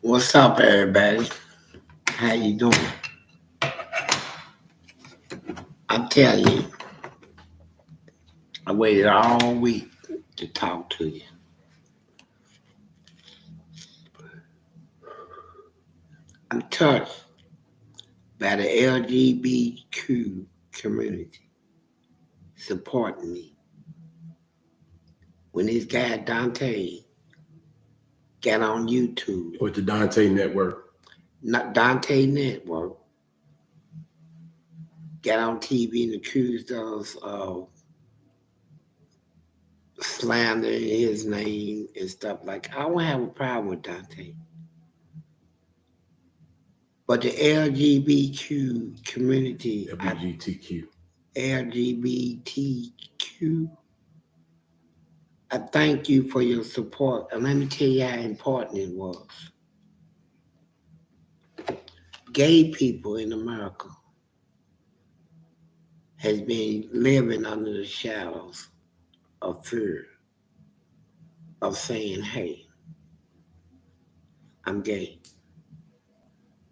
What's up, everybody? How you doing? I'm telling you, I waited all week to talk to you. I'm touched by the LGBTQ community supporting me. When this guy Dante got on YouTube, With the Donta Network. not Donta Network, got on TV and accused us of slandering his name and stuff like. I don't have a problem with Dante. But the LGBTQ community, LGBTQ. LGBTQ, I thank you for your support. And let me tell you how important it was. Gay people in America has been living under the shadows of fear of saying, hey, I'm gay.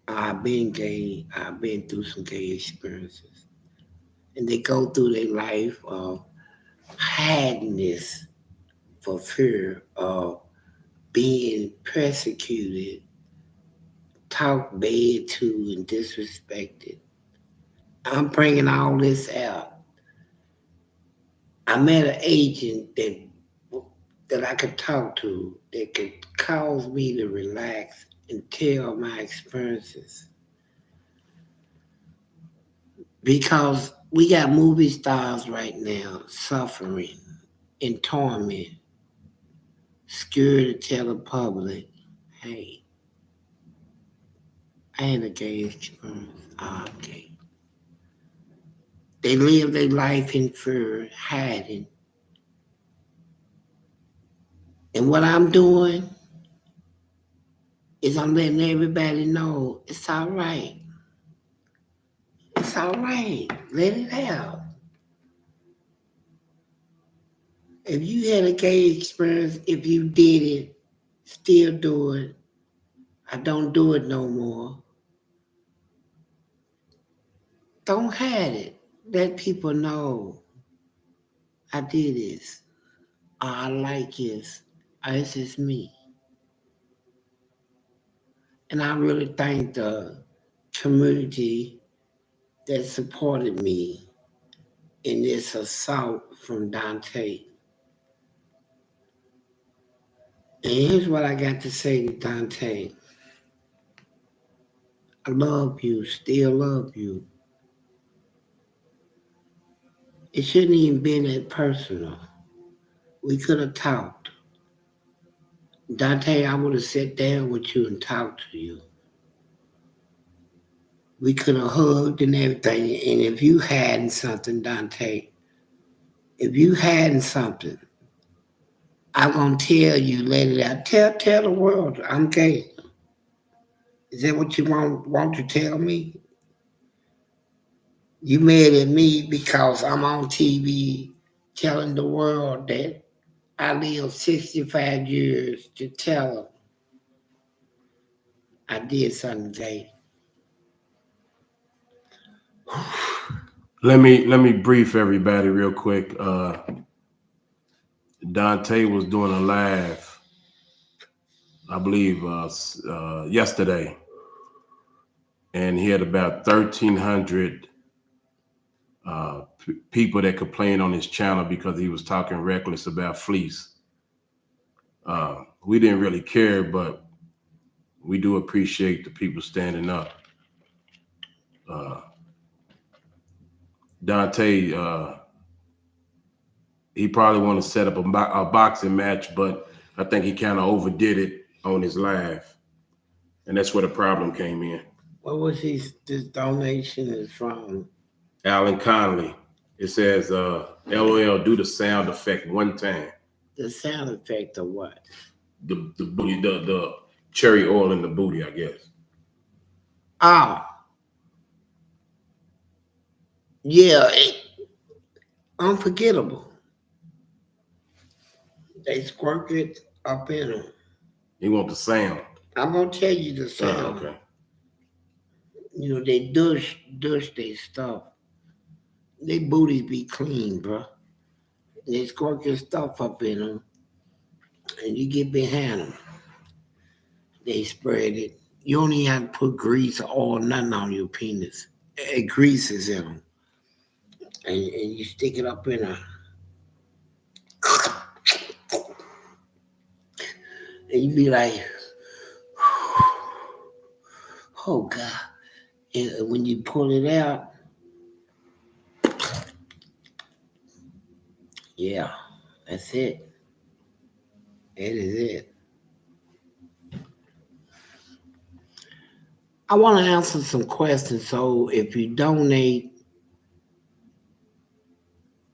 I've been gay. I've been through some gay experiences. And they go through their life of hiding this for fear of being persecuted, talked bad to, and disrespected. I'm bringing all this out. I met an agent that I could talk to that could cause me to relax and tell my experiences. Because we got movie stars right now suffering in torment, scared to tell the public, hey, I had a gay experience. I'm gay. They live their life in fear, hiding. And what I'm doing is I'm letting everybody know it's all right. It's all right. Let it out. If you had a gay experience, if you did it, still do it. I don't do it no more. Don't hide it. Let people know I did this. I like this. This is me. And I really thank the community that supported me in this assault from Dante. And here's what I got to say to Dante. I love you, still love you. It shouldn't even been that personal. We could have talked. Dante, I would have sat down with you and talked to you. We could have hugged and everything. And if you hadn't something, Dante, if you hadn't something, I'm gonna tell you, let it out. Tell the world I'm gay. Is that what you want to tell me? You mad at me because I'm on TV telling the world that I lived 65 years to tell them I did something gay. Let me brief everybody real quick. Dante was doing a live, I believe, yesterday, and he had about 1,300 people that complained on his channel because he was talking reckless about Fleece. We didn't really care, but we do appreciate the people standing up. Dante, he probably want to set up a boxing match, but I think he kind of overdid it on his live, and that's where the problem came in. What was this donation is from? Alan Conley. It says, LOL, do the sound effect one time. The sound effect of what? The booty, the cherry oil in the booty, I guess. Oh. Yeah, unforgettable. They squirt it up in them. He want the sound. I'm gonna tell you the Oh, sound. okay. They dush they stuff. They booties be clean, bro. They squirt your stuff up in them, and you get behind them. They spread it. You don't even have to put grease or oil, nothing on your penis. It greases in them, and you stick it up in a, and you be like, oh God. And when you pull it out, yeah, that's it. That is it. I want to answer some questions. So if you donate,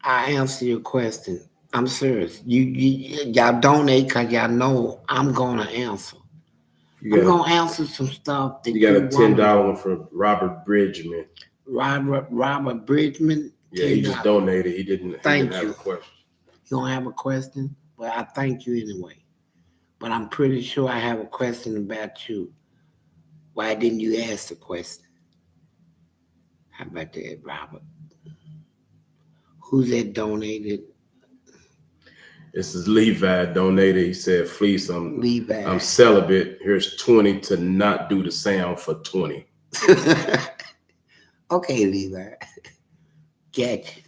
I answer your question. I'm serious. Y'all donate because y'all know I'm gonna answer. You I'm got a gonna answer some stuff you that got you a ten want to dollar know. one for Robert Bridgman. Robert Bridgman, Yeah, he just $10. donated. He didn't Thank have you. a question. You don't have a question, but I thank you anyway. But I'm pretty sure I have a question about you. Why didn't you ask the question? How about that, Robert? Who's that donated? This is Levi donated. He said, "Fleece, I'm Levi. celibate. Here's 20 to not do the sound for 20." Okay, Levi. Get you.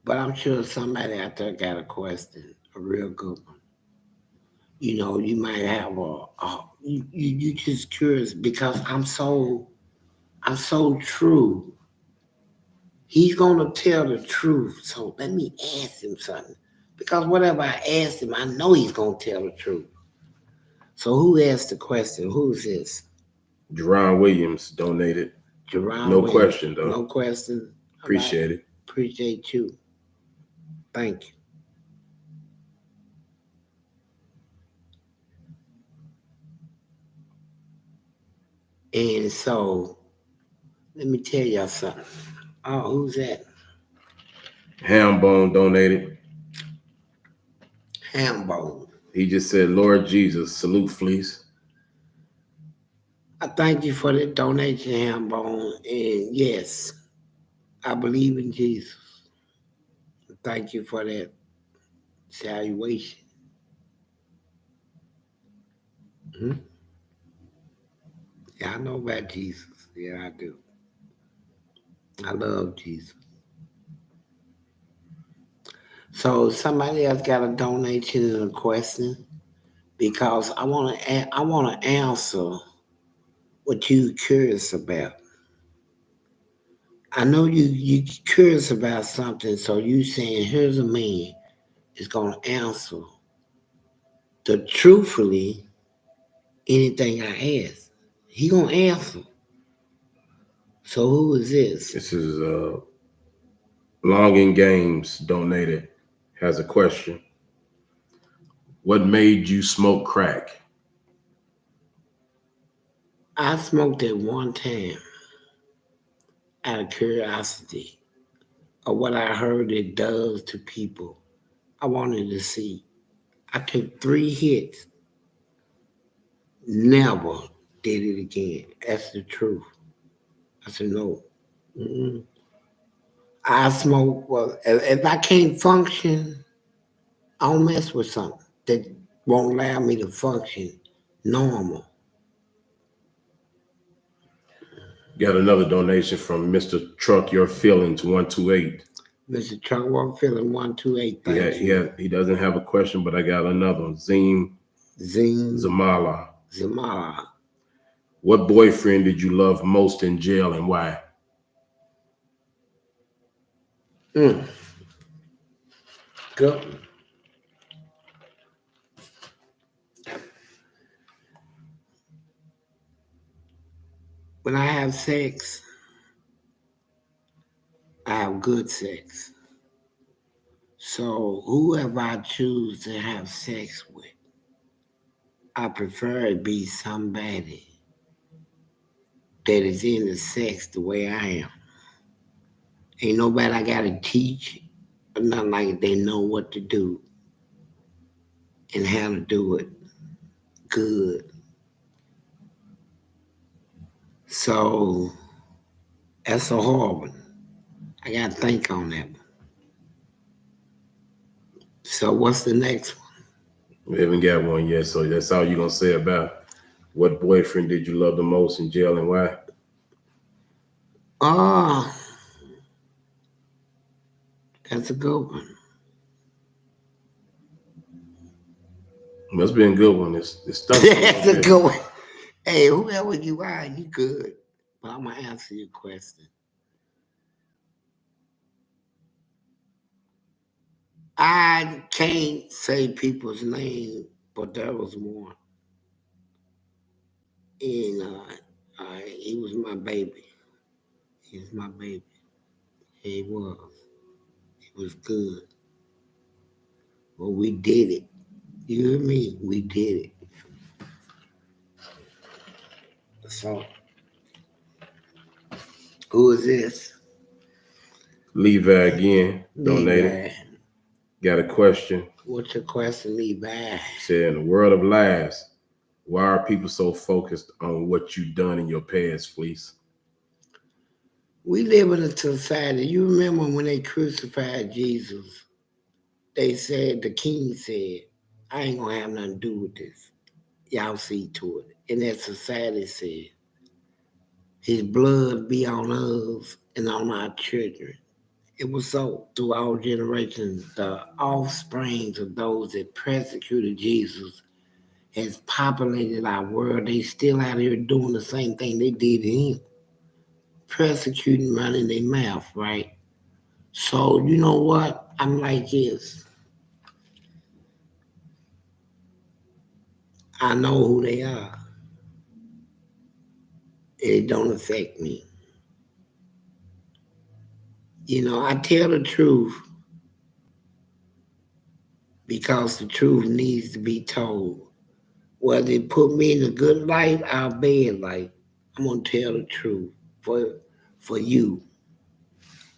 But I'm sure somebody out there got a question, a real good one. You might have you just curious because I'm so true. He's gonna tell the truth. So let me ask him something. Because whatever I ask him, I know he's gonna tell the truth. So who asked the question? Who's this? Jerron Williams donated. Jerron No Williams. question though. No question. All right. Appreciate it. Appreciate you. Thank you. And so let me tell y'all something. Oh, who's that? Hambone donated. Hambone. He just said, "Lord Jesus, salute Fleece." I thank you for the donation, Hambone. And yes, I believe in Jesus. Thank you for that salutation. Hmm? Yeah, I know about Jesus. Yeah, I do. I love Jesus. So somebody else got a donation and a question because I want to answer what you curious about. I know you curious about something, so you saying here's a man is gonna answer the truthfully anything I ask. He gonna answer. So who is this? This is Longing Games donated. Has a question. What made you smoke crack? I smoked it one time out of curiosity of what I heard it does to people. I wanted to see. I took 3 hits, never did it again. That's the truth. I said no. Mm-mm. I smoke. Well, if I can't function, I don't mess with something that won't allow me to function normal. Got another donation from Mr. Truck Your Feelings 128. Mr. Chuck, feeling 128. Thank you. He doesn't have a question, but I got another one. Zim Zine Zamala. Zamara. What boyfriend did you love most in jail and why? Mm, good. When I have sex, I have good sex. So whoever I choose to have sex with, I prefer it be somebody that is into sex the way I am. Ain't nobody I gotta teach or nothing like it. They know what to do. and how to do it good. So that's a hard one. I gotta think on that one. So what's the next one? We haven't got one yet, so that's all you're gonna say about what boyfriend did you love the most in jail and why? Oh, that's a good one. Must be a good one. It's stumped you a little That's a bit. good one. Hey, whoever you are, you good. But I'm gonna answer your question. I can't say people's name, but there was one, and he was my baby. He was my baby. He was. It was good. Well, we did it. You and me, we did it. So, who is this? Levi again, donated. Levi. Got a question. What's your question, Levi? Said in the world of lies, why are people so focused on what you've done in your past, Fleece? We live in a society. You remember when they crucified Jesus? They said, the king said, I ain't gonna have nothing to do with this. Y'all see to it. And that society said, his blood be on us and on our children. It was so through all generations, the offsprings of those that persecuted Jesus has populated our world. They still out here doing the same thing they did to him. Persecuting, running their mouth, right? So you know what? I'm like this. I know who they are. It don't affect me. I tell the truth because the truth needs to be told. Whether it put me in a good light or a bad light, I'm gonna tell the truth for you.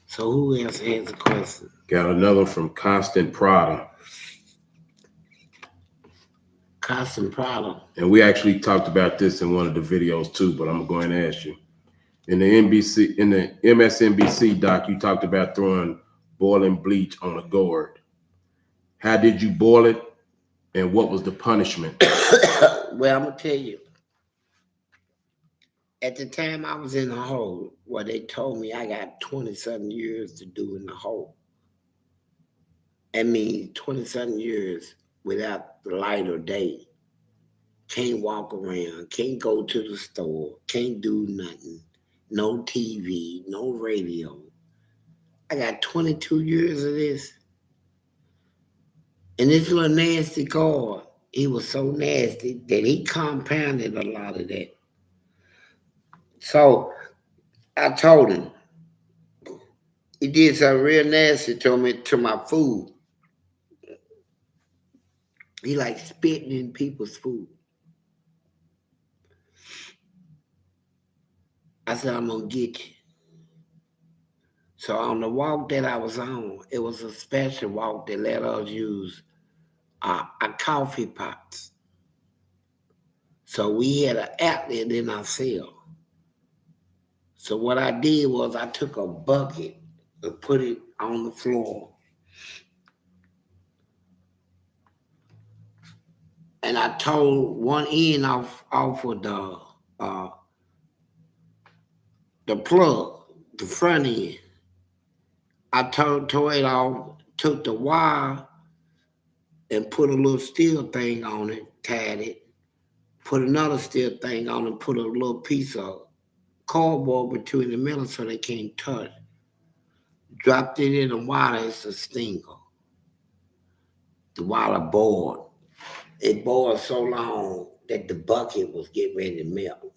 So who else has a question? Got another from Constant Prada. Constant problem. And we actually talked about this in one of the videos too, but I'm going to ask you. In the MSNBC doc, you talked about throwing boiling bleach on a gourd. How did you boil it, and what was the punishment? Well, I'm gonna tell you. At the time I was in the hole, well, they told me I got 27 years to do in the hole. I mean, 27 years without the light or day. Can't walk around, can't go to the store, can't do nothing. No TV, no radio. I got 22 years of this. And this little nasty guard, he was so nasty that he compounded a lot of that. So I told him, he did something real nasty to me, to my food. He like spitting in people's food. I said, I'm gonna get you. So on the walk that I was on, it was a special walk that let us use a coffee pots. So we had an outlet in our cell. So what I did was I took a bucket and put it on the floor, and I tore one end off of uh, the plug, the front end. I tore it off, took the wire and put a little steel thing on it, tied it, put another steel thing on it, put a little piece of cardboard between the middle so they can't touch. Dropped it in the water, it's a stinger. The water boiled. It boiled so long that the bucket was getting ready to melt.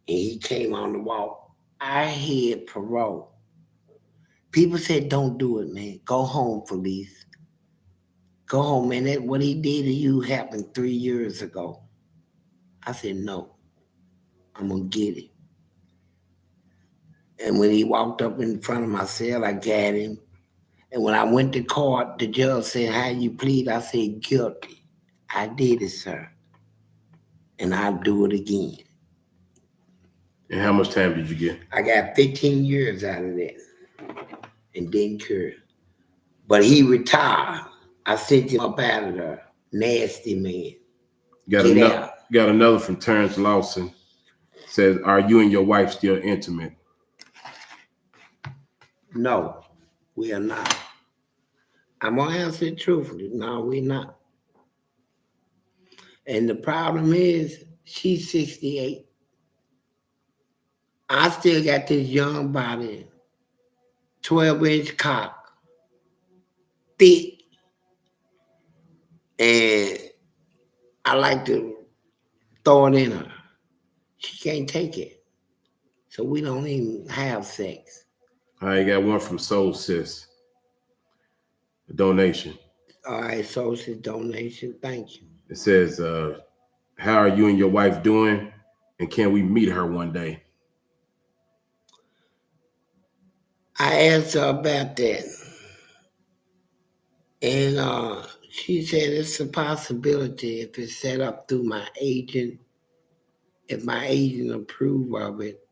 And he came on the walk. I had parole. People said, don't do it, man. Go home, Felice. Go home, man. That what he did to you happened 3 years ago. I said, no, I'm gonna get it. And when he walked up in front of my cell, I got him. And when I went to court, the judge said, how you plead? I said, guilty. I did it, sir. And I'll do it again. And how much time did you get? I got 15 years out of that and didn't care. But he retired. I sent him up out of there. Nasty man. Got Get another out. got another from Terrence Lawson. Says, are you and your wife still intimate? No, we are not. I'm going to answer it truthfully. No, we're not. And the problem is, she's 68. I still got this young body, 12-inch cock, thick, and I like to throw it in her. She can't take it. So we don't even have sex. I got one from Soul Sis. A donation. All right, social donation. Thank you. It says, how are you and your wife doing? And can we meet her one day? I asked her about that. And she said it's a possibility if it's set up through my agent, if my agent approve of it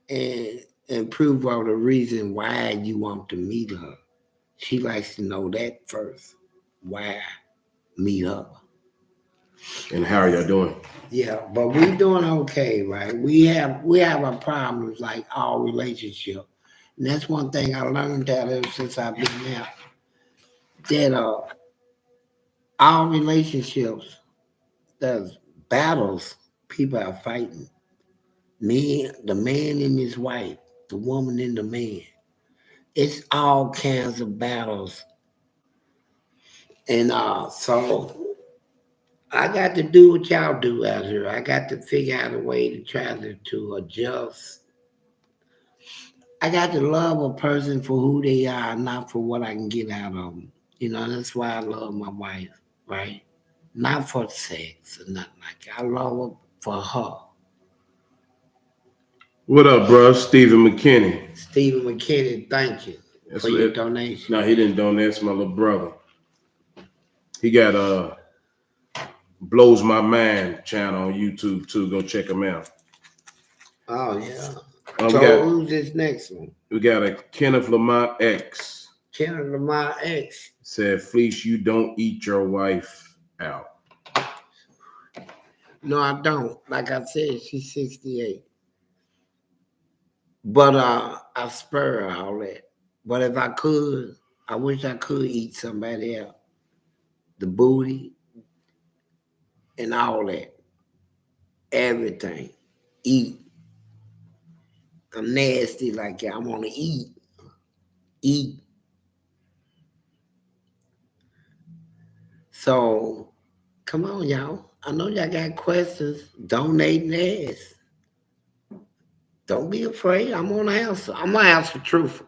and approve of the reason why you want to meet her. She likes to know that first. Why meet her? And how are y'all doing? Yeah, but we doing okay, right? We have our problems like all relationship. And that's one thing I learned out of since I've been out. That all relationships, there's battles people are fighting. The man and his wife, the woman and the man. It's all kinds of battles. And so I got to do what y'all do out here. I got to figure out a way to try to adjust. I got to love a person for who they are, not for what I can get out of them. That's why I love my wife, right? Not for sex or nothing like that. I love her for her. What up, bro? Stephen McKinney. Stephen McKinney, thank you That's for what your it, donation. no, he didn't donate. That's my little brother. He got Blows My Mind channel on YouTube too. Go check him out. Oh yeah. We So got who's this next one? we got a Kenneth Lamont X. Kenneth Lamar X. Said, Fleece, you don't eat your wife out. No, I don't. Like I said, she's 68. But I spur her all that. But if I could, I wish I could eat somebody else. The booty and all that. Everything. Eat. I'm nasty like that. I want to eat. Eat. So come on, y'all. I know y'all got questions. Donate and ask. Don't be afraid. I'm gonna answer. I'm gonna answer truthful.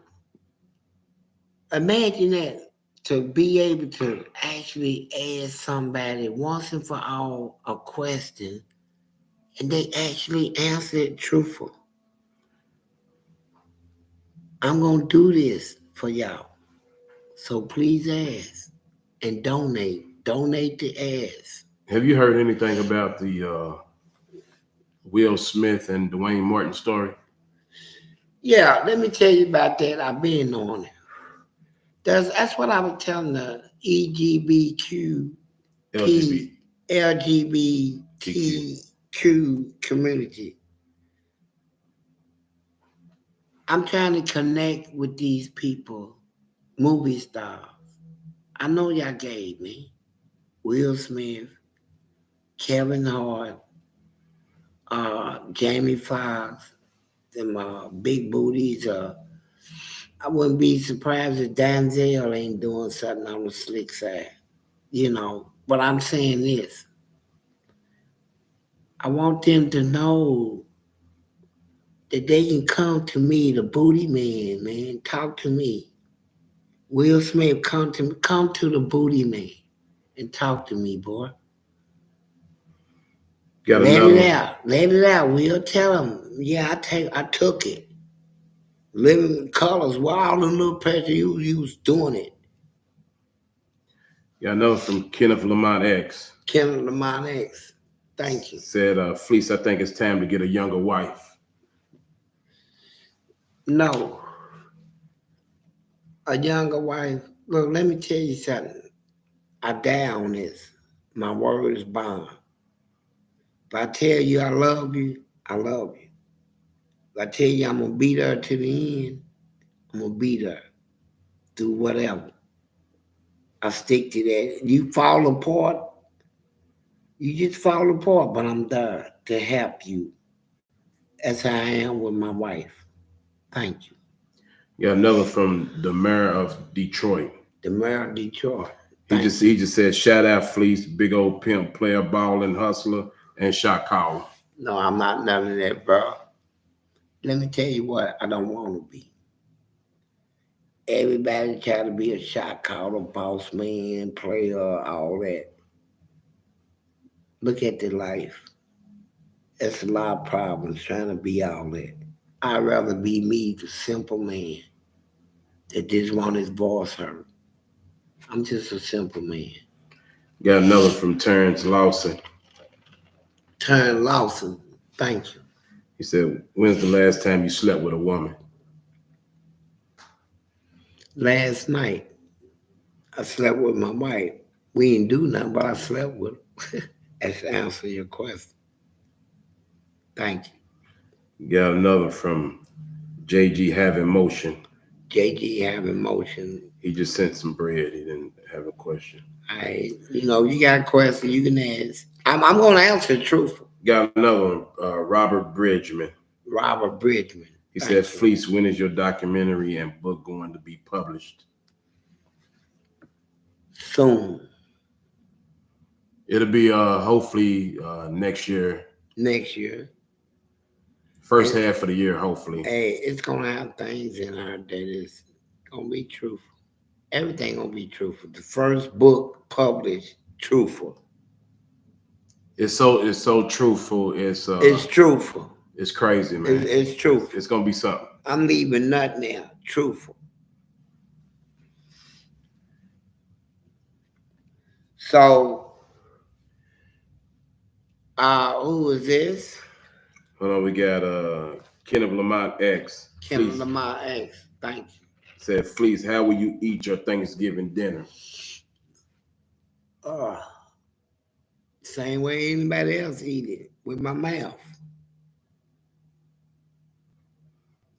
Imagine that, to be able to actually ask somebody once and for all a question and they actually answer it truthful. I'm gonna do this for y'all. So please ask and donate. Donate to ask. Have you heard anything about the Will Smith and Duane Martin story? Yeah, let me tell you about that. I've been on it. That's what I was telling the EGBTQ LGBT. LGBTQ community. I'm trying to connect with these people, movie stars. I know y'all gave me Will Smith, Kevin Hart, Jamie Foxx, them big booties. I wouldn't be surprised if Denzel ain't doing something on the slick side, But I'm saying this. I want them to know that they can come to me, the booty man, talk to me. Will Smith, come to the booty man and talk to me, boy. Got Let another it one. out. Let it out. We'll tell him. Yeah, I took it. Living colors. Why all the little pressure you was doing it? Got another from Kenneth Lamont X. Kenneth Lamont X. Thank you. Said, Fleece, I think it's time to get a younger wife. No, a younger wife. Look, let me tell you something. I die on this. My word is bond. If I tell you I love you, I love you. If I tell you I'm gonna be there to the end, I'm gonna be there through whatever. I stick to that. You fall apart, you just fall apart, but I'm there to help you. That's how I am with my wife. Thank you. Got another from the mayor of Detroit. The mayor of Detroit. He Thank just you. he just said, shout out Fleece, big old pimp, player, ball and hustler, and shot caller. No, I'm not none of that, bro. Let me tell you what I don't want to be. Everybody try to be a shot caller, boss man, player, all that. Look at the life. That's a lot of problems trying to be all that. I'd rather be me, the simple man that just want his voice heard. I'm just a simple man. Got another from Terrence Lawson. Turn Lawson, thank you. He said, when's the last time you slept with a woman? Last night, I slept with my wife. We didn't do nothing, but I slept with her. That's to answer your question. Thank Got another from JG Having Motion. you. JG have emotion. He just sent some bread. He didn't have a question. You got a question, you can ask. I'm going to answer truthful. Got another one, Robert Bridgman. Robert Bridgman. He Thank said, you. Fleece, when is your documentary and book going to be published? Soon. It'll be hopefully next year, Next year. first And, half of the year, hopefully. hey, it's going to have things in her that is going to be truthful. Everything going to be truthful. The first book published, truthful. It's so truthful. It's truthful. It's crazy, man. It's truthful. It's gonna be something. I'm leaving nothing out. Truthful. So, who is this? Hold on, we got Kenneth Lamont X. Kim Fleece Lamar X. Thank you. said, Fleece, how will you eat your Thanksgiving dinner? Uh, Same way anybody else eat it, with my mouth.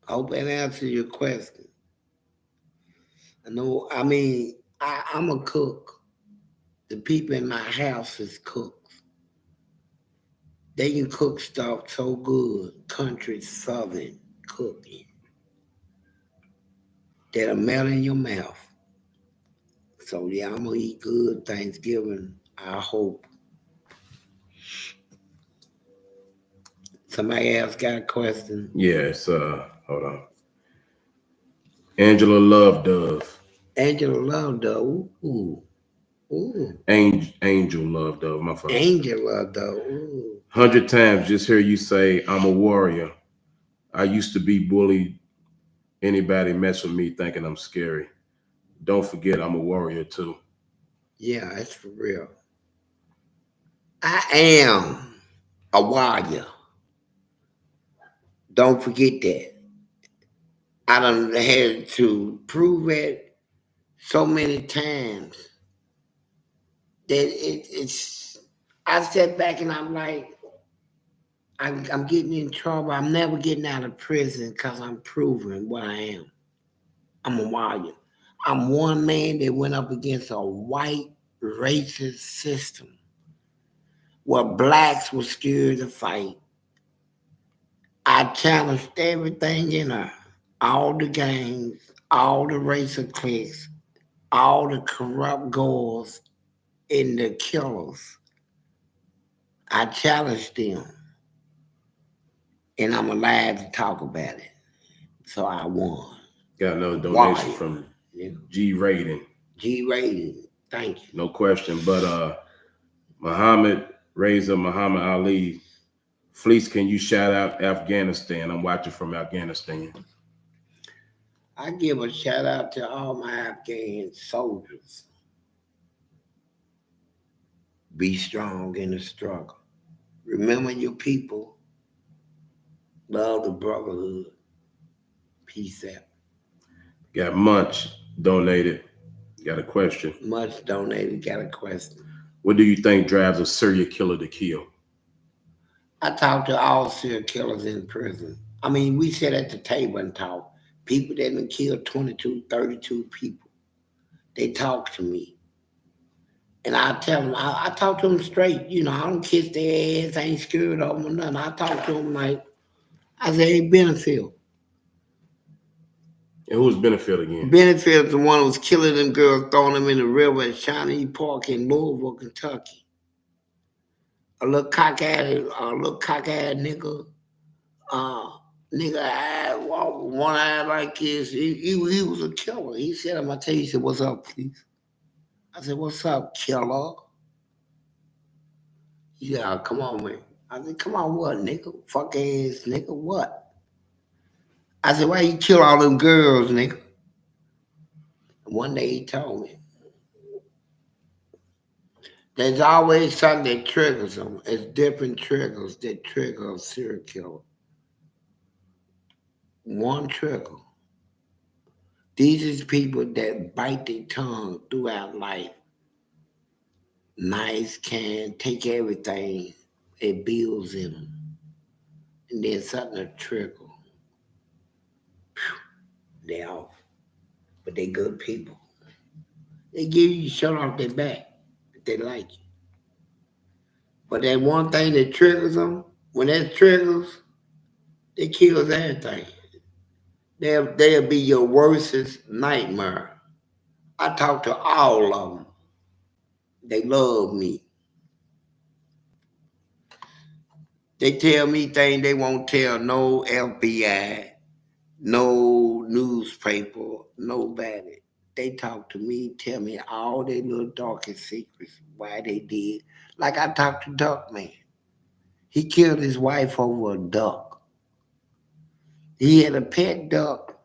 I hope that answers your question. I'm a cook. The people in my house is cooks. They can cook stuff so good, country southern cooking, that'll melt in your mouth. So yeah, I'm gonna eat good Thanksgiving. I hope. Somebody else got a question? Yes, hold on. Angela Love Dove. Angela Love though. Ooh. Angel Love Dove, my fault. Angela though. Ooh. 100 times just hear you say, I'm a warrior. I used to be bullied. Anybody mess with me thinking I'm scary. Don't forget I'm a warrior too. Yeah, that's for real. I am a warrior. Don't forget that. I done had to prove it so many times that it's. I step back and I'm like, I'm getting in trouble. I'm never getting out of prison because I'm proving what I am. I'm a warrior. I'm one man that went up against a white racist system where blacks were scared to fight. I challenged everything in her, all the gangs, all the racial cliques, all the corrupt goers and the killers. I challenged them, and I'm alive to talk about it. So I won. Got another donation Warrior. from Yeah. G Rating. G rating. Thank you. No question. But Muhammad Ali, Fleece, can you shout out Afghanistan? I'm watching from Afghanistan. I give a shout out to all my Afghan soldiers. Be strong in the struggle. Remember your people. Love the brotherhood. Peace out. Got Munch donated. Got a question. Much donated. Got a question. What do you think drives a serial killer to kill? I talk to all serial killers in prison. I mean, we sit at the table and talk. People that done killed 22, 32 people. They talk to me. And I tell them, I talk to them straight. You know, I don't kiss their ass. I ain't scared of them or nothing. I talk to them like, I say, hey, Benefield. And who's Benefit again? Benefield is the one who was killing them girls, throwing them in the river at Shawnee Park in Louisville, Kentucky. A little cockeyed nigga. Uh, nigga had walk with one eye like this. He was a killer. He said, I'm gonna tell you, he said, what's up, please? I said, what's up, killer? He said, oh, come on, man. I said, come on, what, nigga? Fuck ass nigga, what? I said, why you kill all them girls, nigga? And one day he told me, there's always something that triggers them. It's different triggers that trigger a serial killer. One trigger. These is people that bite their tongue throughout life. Nice, can take everything. It builds in them. And then something to trigger. They off. But they good people. They give you shirt off their back if they like you. But that one thing that triggers them, when that triggers, it kills everything. They'll be your worstest nightmare. I talk to all of them. They love me. They tell me things they won't tell no FBI, no newspaper, nobody. They talk to me, tell me all their little darkest secrets, why they did. Like I talked to Duck Man. He killed his wife over a duck. He had a pet duck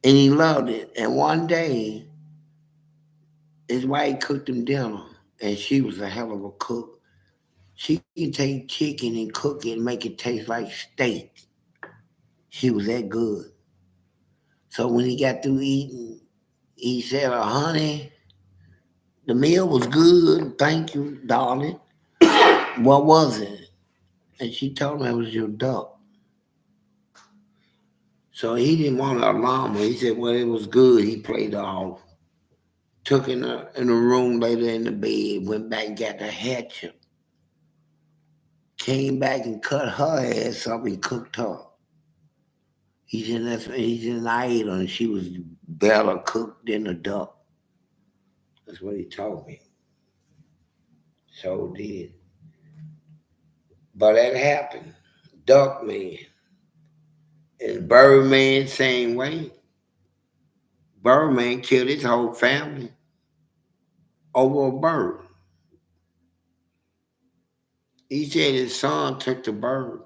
and he loved it. And one day, his wife cooked him dinner and she was a hell of a cook. She can take chicken and cook it and make it taste like steak. She was that good. So when he got through eating, he said, honey, the meal was good. Thank you, darling. What was it? And she told me it was your duck. So he didn't want to alarm her. He said, well, it was good. He played it off. Took in the room later in the bed, went back and got the hatchet. Came back and cut her ass up and cooked her. He said, I ate her and she was better cooked than the duck. That's what he told me. So did. But that happened. Duck Man. And Birdman, same way. Birdman killed his whole family over a bird. He said his son took the bird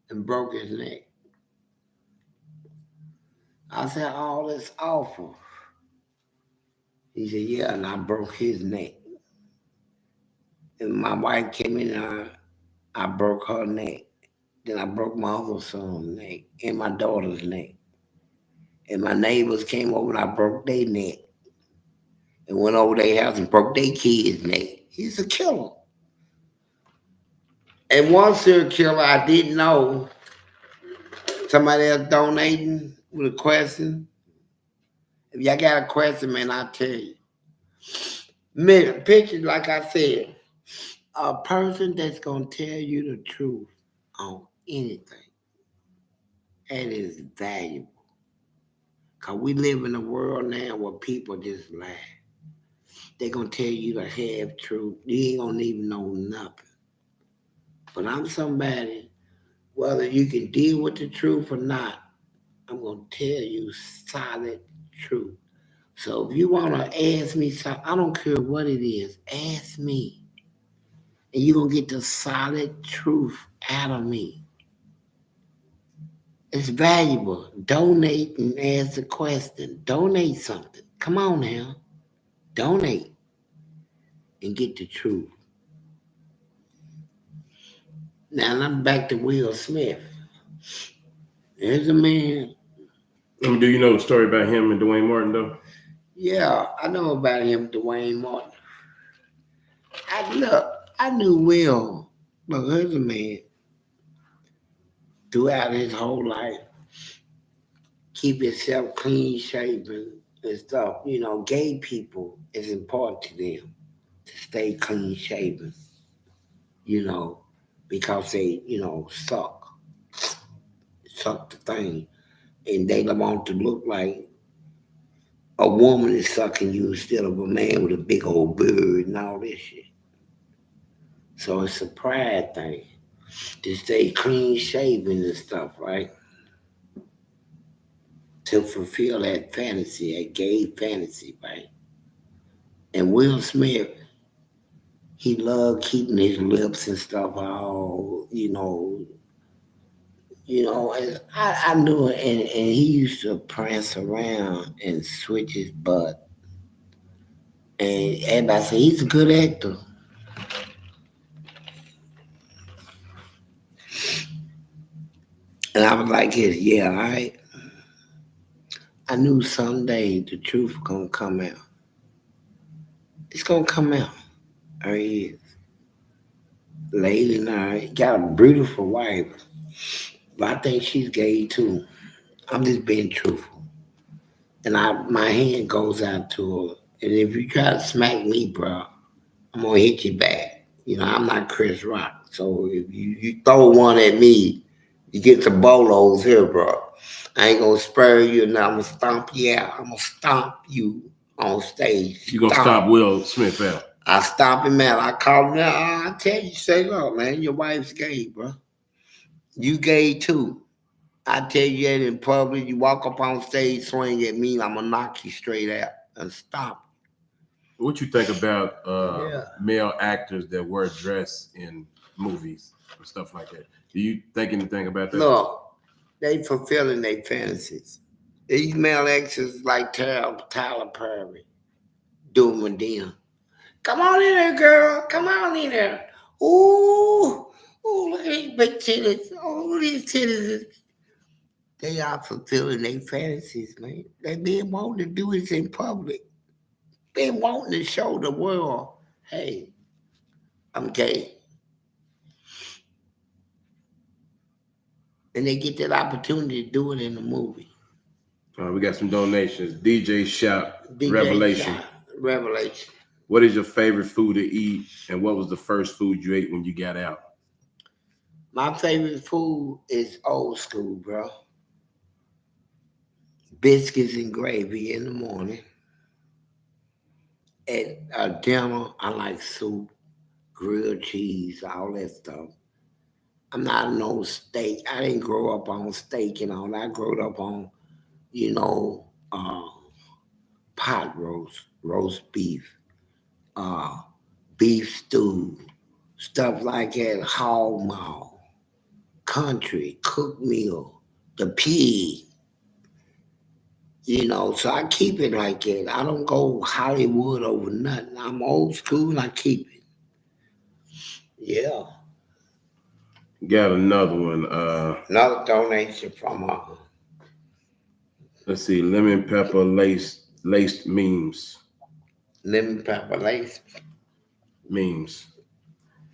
and broke his neck. I said, oh, that's awful. He said, yeah, and I broke his neck. And my wife came in and I broke her neck. Then I broke my other son's neck and my daughter's neck. And my neighbors came over and I broke their neck. And went over their house and broke their kid's neck. He's a killer. And one serial killer I didn't know, somebody else donating with a question. If y'all got a question, man, I'll tell you. Man, picture, like I said, a person that's going to tell you the truth on anything. That is valuable. Because we live in a world now where people just lie. They're going to tell you the half truth. You ain't going to even know nothing. But I'm somebody, whether you can deal with the truth or not, I'm going to tell you solid truth. So if you want to ask me something, I don't care what it is, ask me. And you're going to get the solid truth out of me. It's valuable. Donate and ask the question. Donate something. Come on now. donate and get the truth. Now I'm back to Will Smith. There's a man. Do you know the story about him and Dwayne Martin though? Yeah, I know about him, Duane Martin. I knew Will, but here's a man throughout his whole life, keep himself clean shaven and stuff. You know, gay people is important to them to stay clean shaven, you know, because they, suck the thing. And they don't want to look like a woman is sucking you instead of a man with a big old beard and all this shit. So it's a pride thing to stay clean shaven and stuff, right? To fulfill that fantasy, that gay fantasy, right? And Will Smith, he loved keeping his lips and stuff all, and I knew it, and he used to prance around and switch his butt. And everybody said he's a good actor. And I was like, yeah, all right. I knew someday the truth gonna come out. It's gonna come out. There he is. Lady now got a beautiful wife, but I think she's gay too. I'm just being truthful. And my hand goes out to her. And if you try to smack me, bro, I'm gonna hit you back. You know, I'm not Chris Rock. So if you throw one at me, you get some bolos here, bro. I ain't gonna spur you and I'm gonna stomp you out. I'm gonna stomp you on stage. You gonna Stomp. stop Will Smith out? I stomp him out. I call him out. I tell you, say, look, man, your wife's gay, bro. You gay too. I tell you that in public. You walk up on stage, swing at me, I'm gonna knock you straight out and stop. What you think about Yeah. male actors that wear dress in movies and stuff like that? Do you think anything about that? Look, they fulfilling their fantasies. These male actors like Tyler Perry, doing with them. Come on in there, girl. Come on in there. Ooh, ooh, look at these big titties. Oh, these titties. They are fulfilling their fantasies, man. They been wanting to do this in public. Been wanting to show the world, hey, I'm gay. And they get that opportunity to do it in the movie. We got some donations. DJ Shout DJ Revelation. Shot, Revelation. What is your favorite food to eat, and what was the first food you ate when you got out? My favorite food is old school, bro. Biscuits and gravy in the morning. At dinner, I like soup, grilled cheese, all that stuff. I'm not no steak. I didn't grow up on steak and all. I grew up on, you know, uh, pot roast beef, uh, beef stew, stuff like that, hog maw, country, cooked meal, the pig, so I keep it like that. I don't go Hollywood over nothing. I'm old school and I keep it. Yeah. Got another one. Another donation from Let's see, lemon pepper laced Lemon Pepper Lace. memes.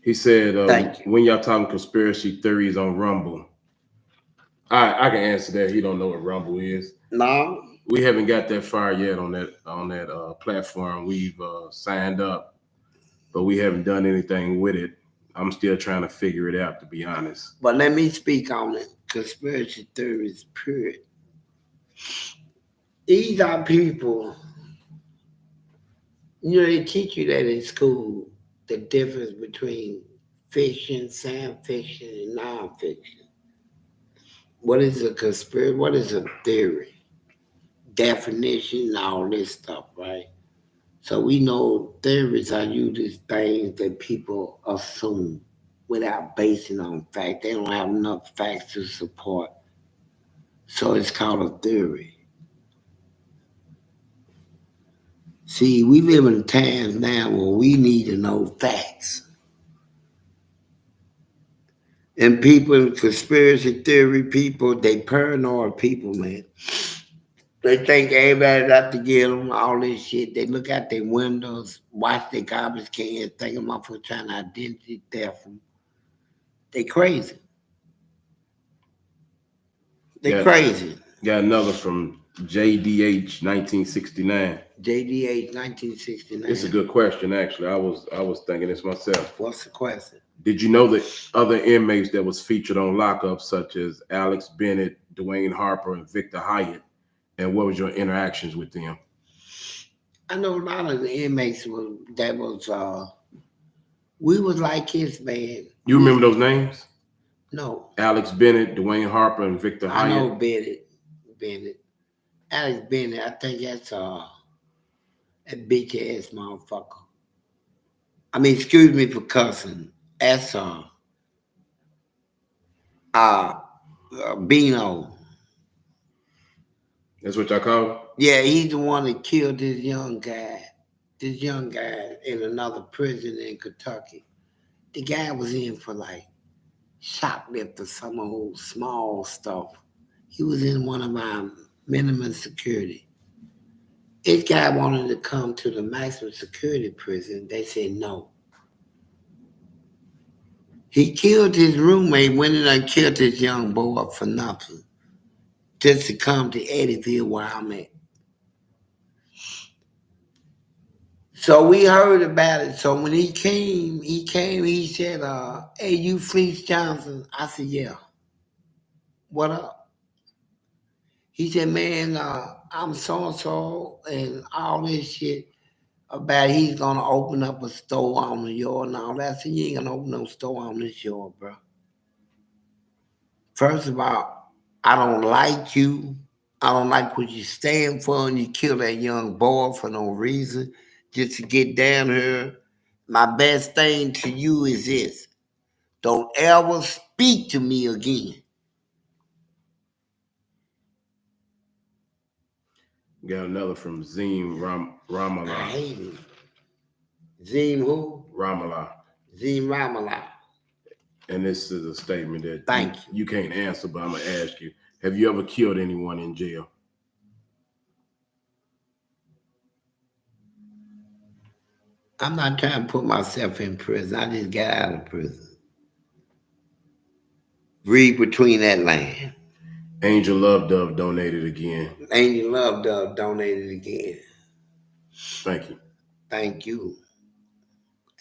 He said, Thank you. when y'all talking conspiracy theories on Rumble, I can answer that. He don't know what Rumble is. No, We haven't got that far yet on that platform. We've signed up, but we haven't done anything with it. I'm still trying to figure it out, to be honest. but let me speak on it. Conspiracy theories, period. These are people, they teach you that in school, the difference between fiction, science fiction, and nonfiction. What is a conspiracy? What is a theory? Definition, all this stuff, right? So we know theories are usually things that people assume without basing on fact. They don't have enough facts to support. So it's called a theory. See, we live in times now where we need to know facts. And people, conspiracy theory people, they paranoid people, man. They think everybody's out to get them, all this shit. They look out their windows, watch their garbage cans, thinking motherfuckers trying to identity theft them. They crazy. They Got crazy. got another from JDH 1969. JDH It's a 1969. good question, actually. I was thinking this myself. What's the question? Did you know that other inmates that was featured on lockup, such as Alex Bennett, Duane Harper, and Victor Hyatt, and what was your interactions with them? I know a lot of the inmates we was like his man. You remember those names? No, Alex Bennett, Duane Harper, and Victor I know Hyatt. Bennett, Alex Bennett. I think that's that bitch ass motherfucker. I mean, excuse me for cussing. That's uh, Bino. That's what y'all call him? Yeah, he's the one that killed this young guy in another prison in Kentucky. The guy was in for like shoplift or some old small stuff. He was in one of our minimum security. This guy wanted to come to the maximum security prison. They said no. He killed his roommate, went in and killed this young boy for nothing. Just to come to Eddyville where I'm at. So we heard about it. So when he said, hey, you Fleece Johnson? I said, yeah. What up? He said, man, I'm so and all this shit about he's gonna open up a store on the yard and all that. I said, you ain't gonna open no store on this yard, bro. First of all, I don't like you. I don't like what you stand for, and you kill that young boy for no reason, just to get down here. My best thing to you is this: don't ever speak to me again. Got another from Zim I Ramallah. hate him. Zim who? Ramallah. Zim Ramallah. And this is a statement that Thank you. you can't answer, but I'm gonna ask you: have you ever killed anyone in jail? I'm not trying to put myself in prison. I just got out of prison. Read between that line. Angel Love Dove donated again. Angel Love Dove donated again. Thank you. Thank you.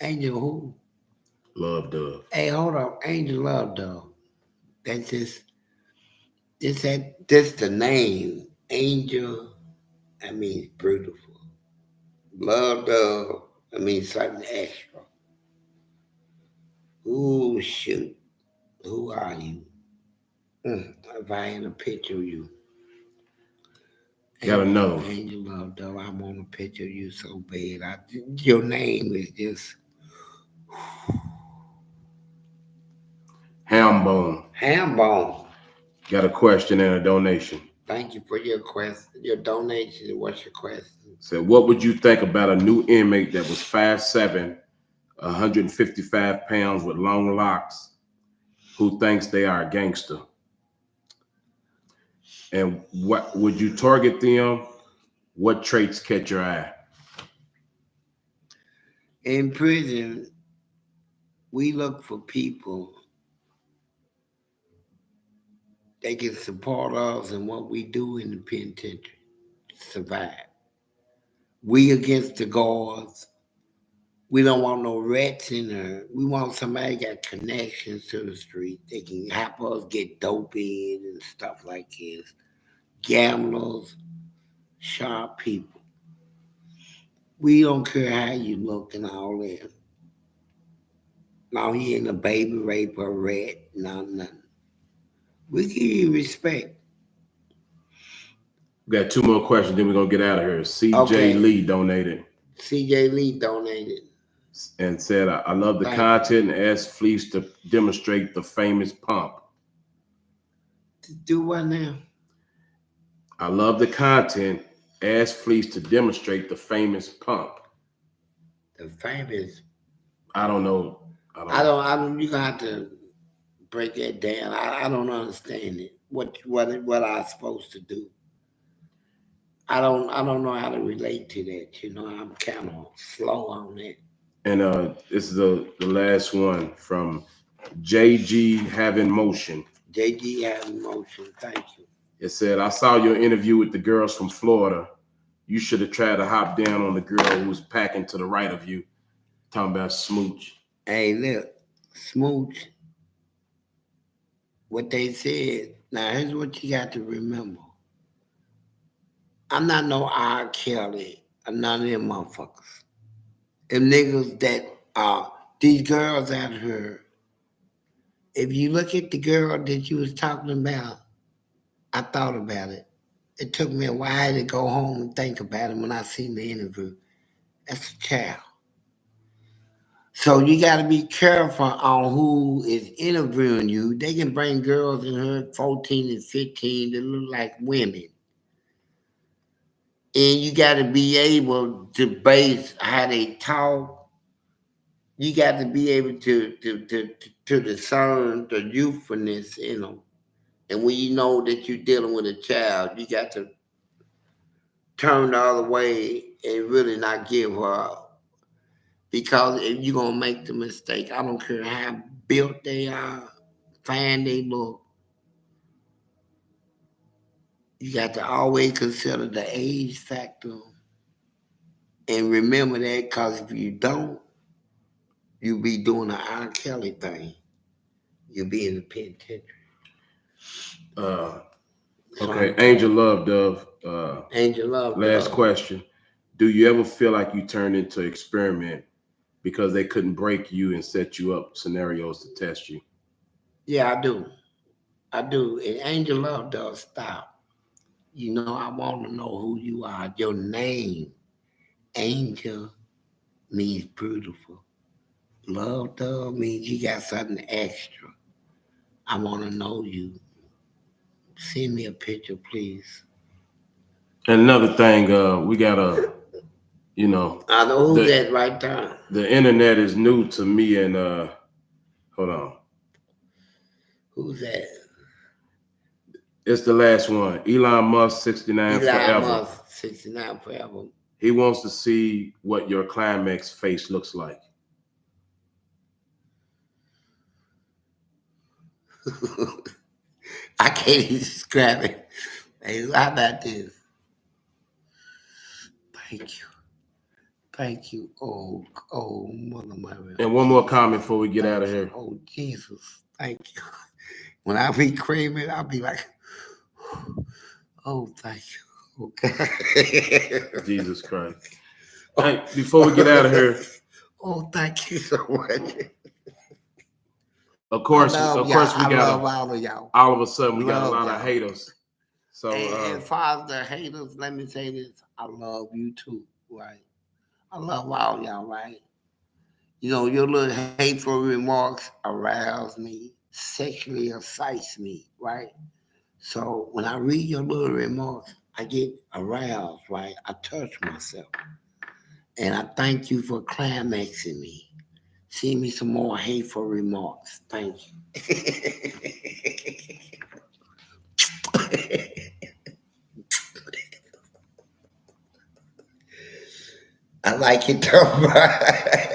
Angel who? Love Dove. Hey, hold up. Angel Love Dove. That's just this the name. Angel, that means beautiful. Love Dove, that means something extra. Ooh, shoot. Who are you? If I had a picture of you. Got another one. Angel Love Dove, I want a picture of you so bad. Your name is just Hambone. Hambone. Got a question and a donation. Thank you for your question, your donation. What's your question? Said, what would you think about a new inmate that was 5'7", 155 pounds with long locks, who thinks they are a gangster? And what would you target them? What traits catch your eye? In prison, we look for people that can support us in what we do in the penitentiary to survive. We against the guards. We don't want no rats in there. We want somebody got connections to the street. They can help us get dope in and stuff like this. Gamblers, sharp people. We don't care how you look and all that. No, he ain't a baby rape or rat. No, nothing. We give you respect. We got two more questions, then we're gonna get out of here. CJ Okay. Lee donated CJ Lee donated. and said, I love the Thank content and asked Fleece to demonstrate the famous pump. Do what now? I love the content asked Fleece to demonstrate the famous pump. The famous. I don't know. I don't I know. don't. I don't. You gonna have to break that down. I don't understand it. What I supposed to do? I don't know how to relate to that. You know, I'm kind of slow on it. And this is the last one from JG Having Motion. JG has emotion. Thank you. It said, I saw your interview with the girls from Florida. You should have tried to hop down on the girl who was packing to the right of you, talking about Smooch. Hey, look, smooch. What they said. Now here's what you got to remember. I'm not no R. Kelly or none of them motherfuckers. Them niggas that these girls out here. If you look at the girl that you was talking about, I thought about it. It took me a while to go home and think about it when I seen the interview. That's a child. So you got to be careful on who is interviewing you. They can bring girls in here 14 and 15 that look like women. And you got to be able to base how they talk. You got to be able to discern the youthfulness in them. And when you know that you're dealing with a child, you got to turn the other way and really not give her up. Because if you're going to make the mistake, I don't care how built they are, fine they look, you got to always consider the age factor and remember that because if you don't, you'll be doing the R. Kelly thing. You'll be in the penitentiary. Uh, So okay, Angel Love Dove. Angel Love Last Dove. question. Do you ever feel like you turned into an experiment because they couldn't break you and set you up scenarios to test you? Yeah, I do. I do. And Angel Love does stop. You know, I want to know who you are. Your name, Angel, means beautiful. Love Dove means you got something extra. I want to know you. Send me a picture, please. And another thing, we gotta, you know, I know who's the that right there. the internet is new to me, and hold on, Who's that? it's the last one. Elon Musk, 69 Elon forever. Musk, 69 forever. He wants to see what your climax face looks like. I can't even describe it. Hey, how about this? Thank you. Thank you. Mother Mary. And one more comment before we get out of Thank you. here. Oh, Jesus. Thank you. When I be creaming, I'll be like, oh, thank you. Okay. Jesus Christ. Hey, before we get out of here, Oh, thank you so much. of I course, love of y'all. course, we I love got all of y'all. all of a sudden we got a Love lot of y'all. haters. So And as far as the haters, let me say this. I love you too, right? I love all y'all, right? You know, your little hateful remarks arouse me, sexually excite me, right? So when I read your little remarks, I get aroused, right? I touch myself. And I thank you for climaxing me. Send me some more hateful remarks. Thank you. I like it though.